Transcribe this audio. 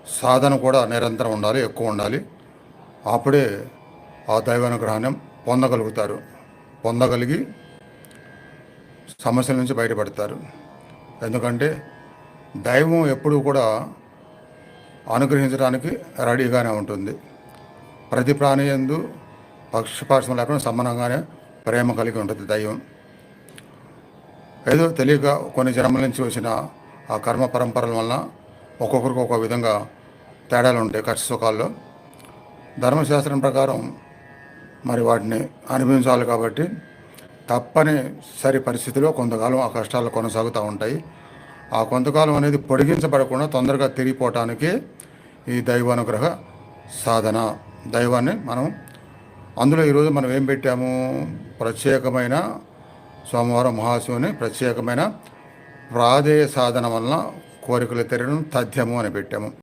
సాధన కూడా నిరంతరం ఉండాలి, ఎక్కువ ఉండాలి. అప్పుడే ఆ దైవానుగ్రహాన్ని పొందగలుగుతారు. పొందగలిగి సమస్యల నుంచి బయటపడతారు. ఎందుకంటే దైవం ఎప్పుడూ కూడా అనుగ్రహించడానికి రెడీగానే ఉంటుంది. ప్రతి ప్రాణి యందు పక్షపాతం లేకుండా సమానంగానే ప్రేమ కలిగి ఉంటుంది దైవం. ఏదో తెలియక కొన్ని జన్మల నుంచి వచ్చిన ఆ కర్మ పరంపరల వలన ఒక్కొక్కరికి ఒక్కొక్క విధంగా తేడాలు ఉంటాయి కష్ట సుఖాల్లో. ధర్మశాస్త్రం ప్రకారం మరి వాటిని అనుభవించాలి కాబట్టి తప్పనిసరి పరిస్థితిలో కొంతకాలం ఆ కష్టాలు కొనసాగుతూ ఉంటాయి. ఆ కొంతకాలం అనేది పొడిగించబడకుండా తొందరగా తిరిగిపోవటానికి ఈ దైవానుగ్రహ సాధన. దైవాన్ని మనం అందులో ఈరోజు మనం ఏం పెట్టాము? ప్రత్యేకమైన సోమవారం మహాశివుని ప్రత్యేకమైన ప్రాధేయ సాధన వలన కోరికలు తెరడం తథ్యము అని పెట్టాము.